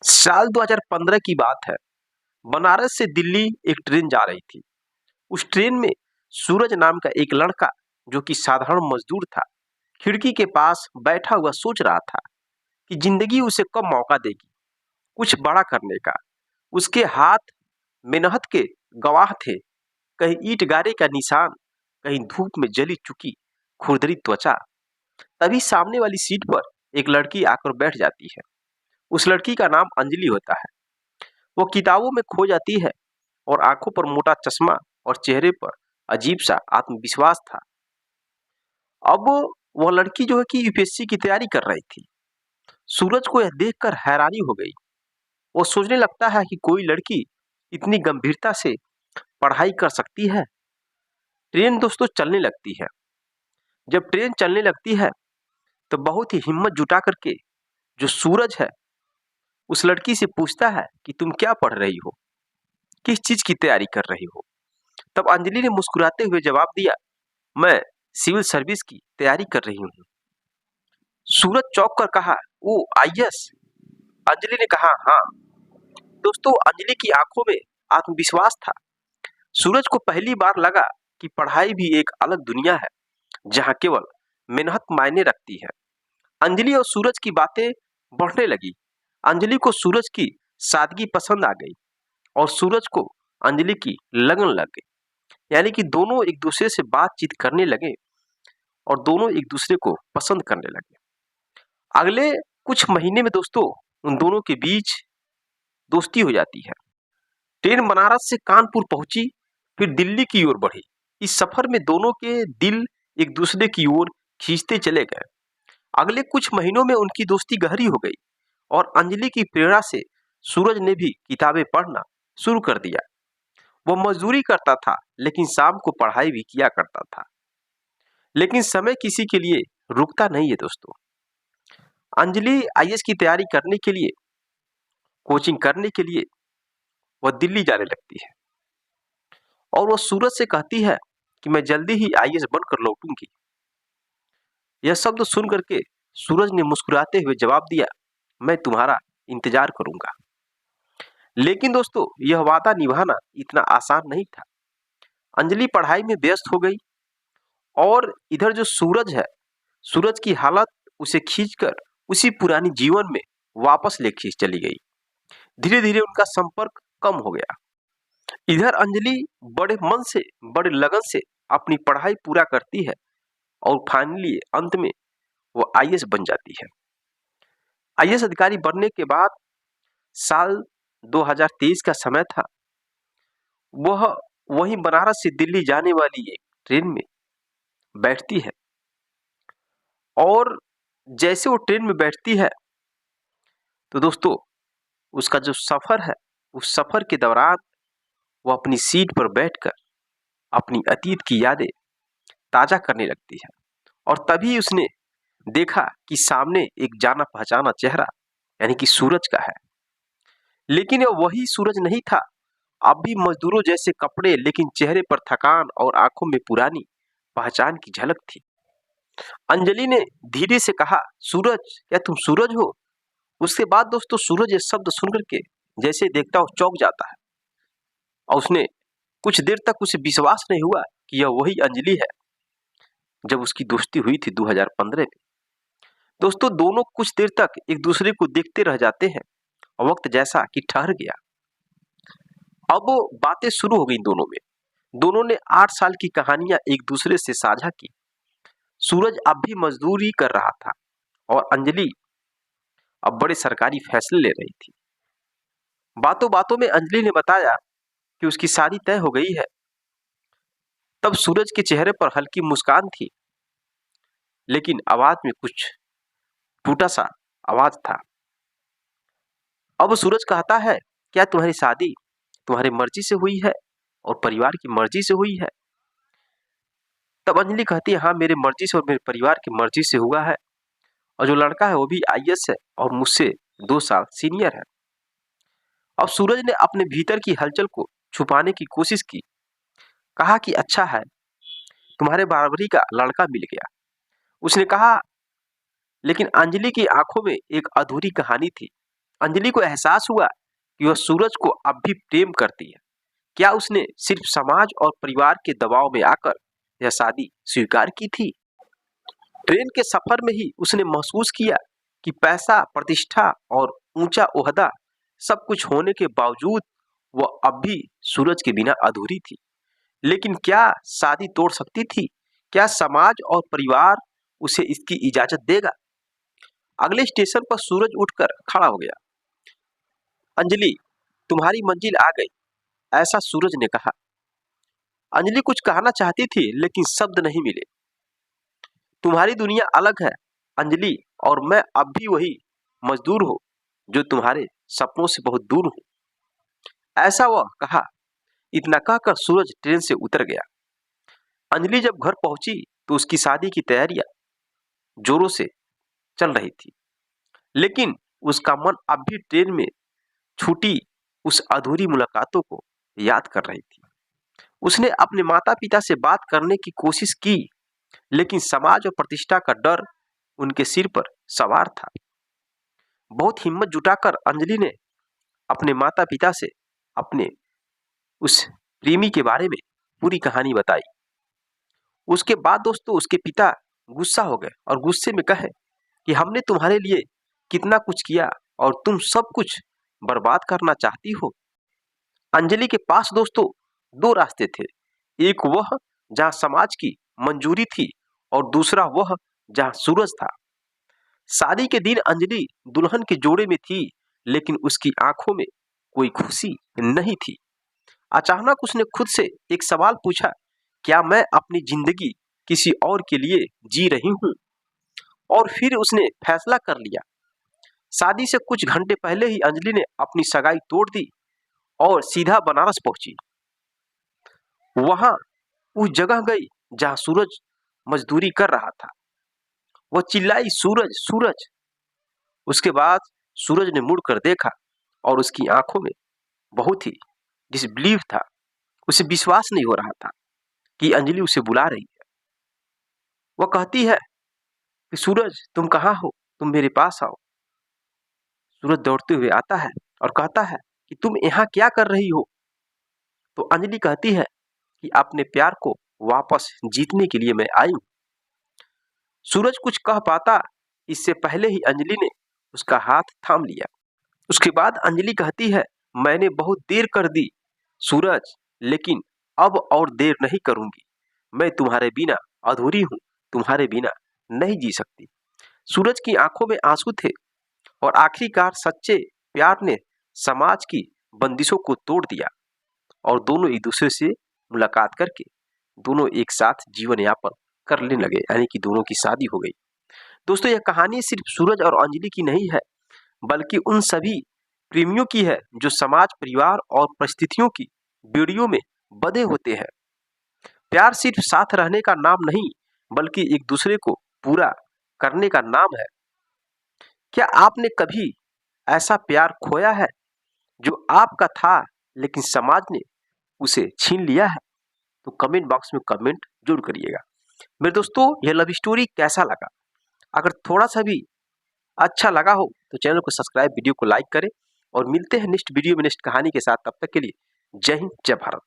साल 2015 की बात है। बनारस से दिल्ली एक ट्रेन जा रही थी। उस ट्रेन में सूरज नाम का एक लड़का, जो कि साधारण मजदूर था, खिड़की के पास बैठा हुआ सोच रहा था कि जिंदगी उसे कब मौका देगी कुछ बड़ा करने का। उसके हाथ मेहनत के गवाह थे, कहीं ईंट गारे का निशान, कहीं धूप में जली चुकी खुरदरी त्वचा। तभी सामने वाली सीट पर एक लड़की आकर बैठ जाती है। उस लड़की का नाम अंजलि होता है। वो किताबों में खो जाती है और आंखों पर मोटा चश्मा और चेहरे पर अजीब सा आत्मविश्वास था। अब वह लड़की जो है कि यूपीएससी की तैयारी कर रही थी। सूरज को यह देखकर हैरानी हो गई। वो सोचने लगता है कि कोई लड़की इतनी गंभीरता से पढ़ाई कर सकती है। ट्रेन दोस्तों चलने लगती है। जब ट्रेन चलने लगती है तो बहुत ही हिम्मत जुटा करके जो सूरज है उस लड़की से पूछता है कि तुम क्या पढ़ रही हो, किस चीज की तैयारी कर रही हो। तब अंजलि ने मुस्कुराते हुए जवाब दिया, मैं सिविल सर्विस की तैयारी कर रही हूँ। सूरज चौंक कर कहा, ओ आईएएस। अंजलि ने कहा, हाँ। दोस्तों अंजलि की आंखों में आत्मविश्वास था। सूरज को पहली बार लगा कि पढ़ाई भी एक अलग दुनिया है, जहाँ केवल मेहनत मायने रखती है। अंजलि और सूरज की बातें बढ़ने लगी। अंजलि को सूरज की सादगी पसंद आ गई और सूरज को अंजलि की लगन लग गई। यानी कि दोनों एक दूसरे से बातचीत करने लगे और दोनों एक दूसरे को पसंद करने लगे। अगले कुछ महीने में दोस्तों उन दोनों के बीच दोस्ती हो जाती है। ट्रेन बनारस से कानपुर पहुंची, फिर दिल्ली की ओर बढ़ी। इस सफर में दोनों के दिल एक दूसरे की ओर खींचते चले गए। अगले कुछ महीनों में उनकी दोस्ती गहरी हो गई और अंजलि की प्रेरणा से सूरज ने भी किताबें पढ़ना शुरू कर दिया। वह मजदूरी करता था लेकिन शाम को पढ़ाई भी किया करता था। लेकिन समय किसी के लिए रुकता नहीं है दोस्तों। अंजलि आईएएस की तैयारी करने के लिए, कोचिंग करने के लिए वह दिल्ली जाने लगती है और वह सूरज से कहती है कि मैं जल्दी ही आईएएस बनकर लौटूंगी। यह शब्द सुन करके सूरज ने मुस्कुराते हुए जवाब दिया, मैं तुम्हारा इंतजार करूंगा। लेकिन दोस्तों यह वादा निभाना इतना आसान नहीं था। अंजलि पढ़ाई में व्यस्त हो गई और इधर जो सूरज है, सूरज की हालत उसे खींचकर उसी पुरानी जीवन में वापस ले खींच चली गई। धीरे धीरे उनका संपर्क कम हो गया। इधर अंजलि बड़े मन से, बड़े लगन से अपनी पढ़ाई पूरा करती है और फाइनली अंत में वो आईएएस बन जाती है। आईएएस अधिकारी बनने के बाद साल 2023 का समय था। वह वहीं बनारस से दिल्ली जाने वाली एक ट्रेन में बैठती है और जैसे वो ट्रेन में बैठती है तो दोस्तों उसका जो सफर है, उस सफर के दौरान वो अपनी सीट पर बैठकर अपनी अतीत की यादें ताजा करने लगती है। और तभी उसने देखा कि सामने एक जाना पहचाना चेहरा यानी कि सूरज का है। लेकिन यह वही सूरज नहीं था। अब भी मजदूरों जैसे कपड़े, लेकिन चेहरे पर थकान और आंखों में पुरानी पहचान की झलक थी। अंजलि ने धीरे से कहा, सूरज, क्या तुम सूरज हो? उसके बाद दोस्तों सूरज ये शब्द सुनकर के जैसे देखता हो चौंक जाता है और उसने कुछ देर तक उसे विश्वास नहीं हुआ कि यह वही अंजलि है जब उसकी दोस्ती हुई थी 2015 में। दोस्तों दोनों कुछ देर तक एक दूसरे को देखते रह जाते हैं और वक्त जैसा कि ठहर गया। अब बातें शुरू हो गई दोनों में। दोनों ने 8 साल की कहानियां एक दूसरे से साझा की। सूरज अब भी मजदूरी कर रहा था और अंजलि अब बड़े सरकारी फैसले ले रही थी। बातों बातों में अंजलि ने बताया कि उसकी शादी तय हो गई है। तब सूरज के चेहरे पर हल्की मुस्कान थी, लेकिन आवाज में कुछ टूटा सा आवाज था। अब सूरज कहता है, क्या तुम्हारी शादी तुम्हारी मर्जी से हुई है और परिवार की मर्जी से हुई है? तब अंजलि कहती है, हाँ, मेरे मर्जी से और मेरे परिवार की मर्जी से हुआ है। और जो लड़का है वो भी आईएएस है और मुझसे 2 साल सीनियर है। अब सूरज ने अपने भीतर की हलचल को छुपाने की कोशिश की। कहा कि अच्छा है, तुम्हारे बराबरी का लड़का मिल गया। उसने कहा, लेकिन अंजलि की आंखों में एक अधूरी कहानी थी। अंजलि को एहसास हुआ कि वह सूरज को अब भी प्रेम करती है। क्या उसने सिर्फ समाज और परिवार के दबाव में आकर यह शादी स्वीकार की थी? ट्रेन के सफर में ही उसने महसूस किया कि पैसा, प्रतिष्ठा और ऊंचा ओहदा सब कुछ होने के बावजूद वह अब भी सूरज के बिना अधूरी थी। लेकिन क्या शादी तोड़ सकती थी? क्या समाज और परिवार उसे इसकी इजाजत देगा? अगले स्टेशन पर सूरज उठकर खड़ा हो गया। अंजलि, तुम्हारी मंजिल आ गई, ऐसा सूरज ने कहा। अंजलि कुछ कहना चाहती थी लेकिन शब्द नहीं मिले। तुम्हारी दुनिया अलग है अंजलि, और मैं अब भी वही मजदूर हूं जो तुम्हारे सपनों से बहुत दूर हूं, ऐसा वह कहा। इतना कहकर सूरज ट्रेन से उतर गया। अंजलि जब घर पहुंची तो उसकी शादी की तैयारियां जोरों से चल रही थी, लेकिन उसका मन अब भी ट्रेन में छूटी उस अधूरी मुलाकातों को याद कर रही थी। उसने अपने माता पिता से बात करने की कोशिश की, लेकिन समाज और प्रतिष्ठा का डर उनके सिर पर सवार था। बहुत हिम्मत जुटाकर अंजलि ने अपने माता पिता से अपने उस प्रेमी के बारे में पूरी कहानी बताई। उसके बाद दोस्तों उसके पिता गुस्सा हो गए और गुस्से में कहे कि हमने तुम्हारे लिए कितना कुछ किया और तुम सब कुछ बर्बाद करना चाहती हो। अंजलि के पास दोस्तों दो रास्ते थे, एक वह जहां समाज की मंजूरी थी और दूसरा वह जहां सूरज था। शादी के दिन अंजलि दुल्हन के जोड़े में थी, लेकिन उसकी आंखों में कोई खुशी नहीं थी। अचानक उसने खुद से एक सवाल पूछा, क्या मैं अपनी जिंदगी किसी और के लिए जी रही हूं? और फिर उसने फैसला कर लिया। शादी से कुछ घंटे पहले ही अंजलि ने अपनी सगाई तोड़ दी और सीधा बनारस पहुंची। वहां उस जगह गई जहां सूरज मजदूरी कर रहा था। वह चिल्लाई, सूरज सूरज। उसके बाद सूरज ने मुड़कर देखा और उसकी आंखों में बहुत ही डिसबिलीव था। उसे विश्वास नहीं हो रहा था कि अंजलि उसे बुला रही है। वह कहती है कि सूरज तुम कहाँ हो, तुम मेरे पास आओ। सूरज दौड़ते हुए आता है और कहता है कि तुम यहाँ क्या कर रही हो? तो अंजलि कहती है कि अपने प्यार को वापस जीतने के लिए मैं आई हूं। सूरज कुछ कह पाता इससे पहले ही अंजलि ने उसका हाथ थाम लिया। उसके बाद अंजलि कहती है, मैंने बहुत देर कर दी सूरज, लेकिन अब और देर नहीं करूंगी। मैं तुम्हारे बिना अधूरी हूं, तुम्हारे बिना नहीं जी सकती। सूरज की आंखों में आंसू थे और आखिरकार सच्चे प्यार ने समाज की बंदिशों को तोड़ दिया और दोनों एक दूसरे से मुलाकात करके दोनों एक साथ जीवन यापन करने लगे, यानी कि दोनों की शादी हो गई। दोस्तों यह कहानी सिर्फ सूरज और अंजलि की नहीं है, बल्कि उन सभी प्रेमियों की है जो समाज, परिवार और परिस्थितियों की बेड़ियों में बंधे होते हैं। प्यार सिर्फ साथ रहने का नाम नहीं, बल्कि एक दूसरे को पूरा करने का नाम है। क्या आपने कभी ऐसा प्यार खोया है जो आपका था लेकिन समाज ने उसे छीन लिया है? तो कमेंट बॉक्स में कमेंट जरूर करिएगा। मेरे दोस्तों यह लव स्टोरी कैसा लगा? अगर थोड़ा सा भी अच्छा लगा हो तो चैनल को सब्सक्राइब, वीडियो को लाइक करें और मिलते हैं नेक्स्ट वीडियो में नेक्स्ट कहानी के साथ। तब तक के लिए जय हिंद, जय भारत।